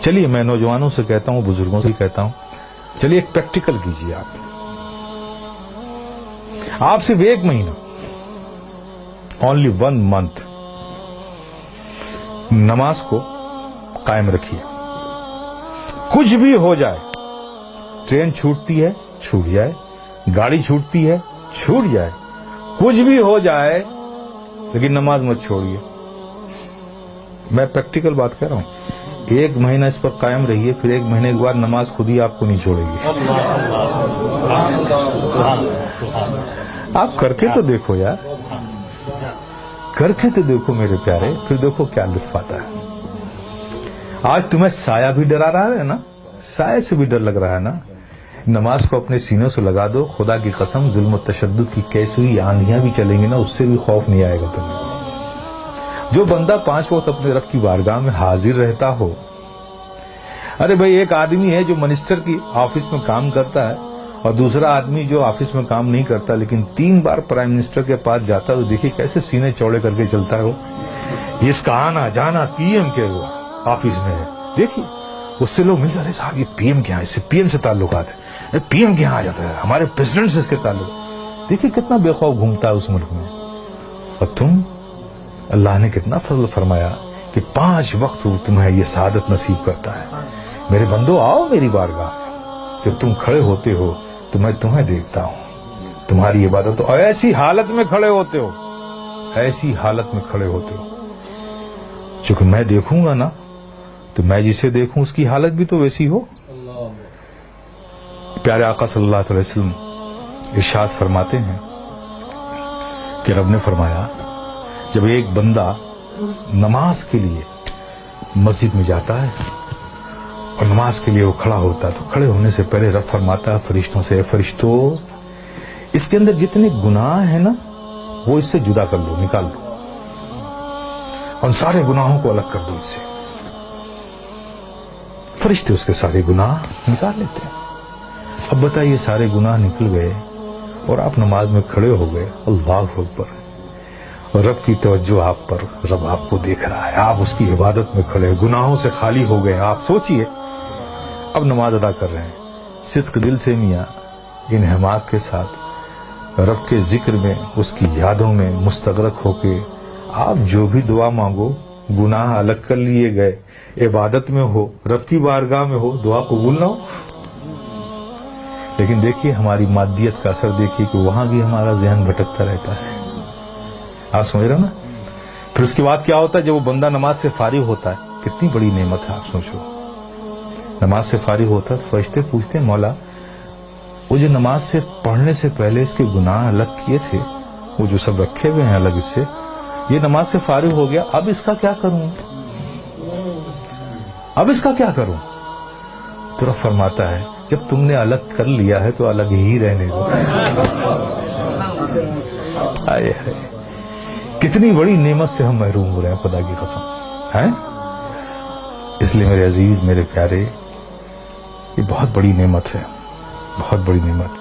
چلیے میں نوجوانوں سے کہتا ہوں, بزرگوں سے کہتا ہوں, چلیے ایک پریکٹیکل کیجیے. آپ صرف 1 مہینہ, only 1 month نماز کو قائم رکھیے. کچھ بھی ہو جائے, ٹرین چھوٹتی ہے چھوٹ جائے, گاڑی چھوٹتی ہے چھوٹ جائے, کچھ بھی ہو جائے, لیکن نماز مت چھوڑیے. میں پریکٹیکل بات کہہ رہا ہوں. 1 مہینہ اس پر قائم رہیے, پھر 1 مہینے کے بعد نماز خود ہی آپ کو نہیں چھوڑے گی. آپ کر کے تو دیکھو یار, کر کے تو دیکھو میرے پیارے, پھر دیکھو کیا لطف آتا ہے. آج تمہیں سایہ بھی ڈرا رہا ہے نا, سایہ سے بھی ڈر لگ رہا ہے نا, نماز کو اپنے سینوں سے لگا دو. خدا کی قسم ظلم و تشدد کی کیسی ہوئی آندھیاں بھی چلیں گی نا, اس سے بھی خوف نہیں آئے گا تمہیں. جو بندہ 5 وقت اپنے رب کی بارگاہ میں حاضر رہتا ہو. ارے بھائی, ایک آدمی ہے جو منسٹر کی آفس میں کام کرتا ہے, اور دوسرا آدمی جو آفس میں کام نہیں کرتا لیکن 3 بار پرائم منسٹر کے پاس جاتا ہے, تو دیکھیے کیسے سینے چوڑے کر کے چلتا ہے وہ. اس کا آنا جانا پی ایم کے وہ آفس میں ہے. دیکھیے اس سے لوگ ملتے, ارے صاحب یہ پی ایم کے یہاں, اس سے پی ایم سے تعلقات ہے, پی ایم کے یہاں آ جاتا ہے, ہمارے پریزیڈنٹ سے اس کے تعلق. دیکھیے کتنا بے خوف گھومتا ہے اس ملک میں. اور تم, اللہ نے کتنا فضل فرمایا کہ 5 وقت تمہیں یہ سعادت نصیب کرتا ہے. میرے بندو آؤ میری بارگاہ میں, جب تم کھڑے ہوتے ہو تو میں تمہیں دیکھتا ہوں, تمہاری عبادت, اور ایسی حالت میں کھڑے ہوتے ہو, ایسی حالت میں کھڑے ہوتے ہو. چونکہ میں دیکھوں گا نا, تو میں جسے دیکھوں اس کی حالت بھی تو ویسی ہو. پیارے آقا صلی اللہ علیہ وسلم ارشاد فرماتے ہیں کہ رب نے فرمایا, جب ایک بندہ نماز کے لیے مسجد میں جاتا ہے اور نماز کے لیے وہ کھڑا ہوتا ہے, تو کھڑے ہونے سے پہلے رب فرماتا ہے فرشتوں سے, اے فرشتوں, اس کے اندر جتنے گناہ ہیں نا وہ اس سے جدا کر لو, نکال دو, ان سارے گناہوں کو الگ کر دو اس سے. فرشتے اس کے سارے گناہ نکال لیتے ہیں. اب بتائیے, سارے گناہ نکل گئے اور آپ نماز میں کھڑے ہو گئے, اللہ اکبر, اور رب کی توجہ آپ پر, رب آپ کو دیکھ رہا ہے, آپ اس کی عبادت میں کھڑے, گناہوں سے خالی ہو گئے. آپ سوچئے اب نماز ادا کر رہے ہیں, صدق دل سے میاں انہماک کے ساتھ رب کے ذکر میں, اس کی یادوں میں مستغرق ہو کے آپ جو بھی دعا مانگو, گناہ الگ کر لیے گئے, عبادت میں ہو, رب کی بارگاہ میں ہو, دعا قبول نہ ہو. لیکن دیکھیے ہماری مادیت کا اثر دیکھیے کہ وہاں بھی ہمارا ذہن بھٹکتا رہتا ہے. آپ سمجھ رہے نا. پھر اس کے بعد کیا ہوتا ہے, جب وہ بندہ نماز سے فارغ ہوتا ہے, کتنی بڑی نعمت ہے آپ سوچو. نماز سے فارغ ہوتا ہے, فرشتے پوچھتے ہیں, مولا وہ جو نماز سے پڑھنے سے پہلے اس کے گناہ الگ کیے تھے, وہ جو سب رکھے ہوئے ہیں الگ اس سے, یہ نماز سے فارغ ہو گیا, اب اس کا کیا کروں, اب اس کا کیا کروں. تو رب فرماتا ہے, جب تم نے الگ کر لیا ہے تو الگ ہی رہنے دو. آئے ہائے, کتنی بڑی نعمت سے ہم محروم ہو رہے ہیں, خدا کی قسم ہے. اس لیے میرے عزیز, میرے پیارے, یہ بہت بڑی نعمت ہے, بہت بڑی نعمت.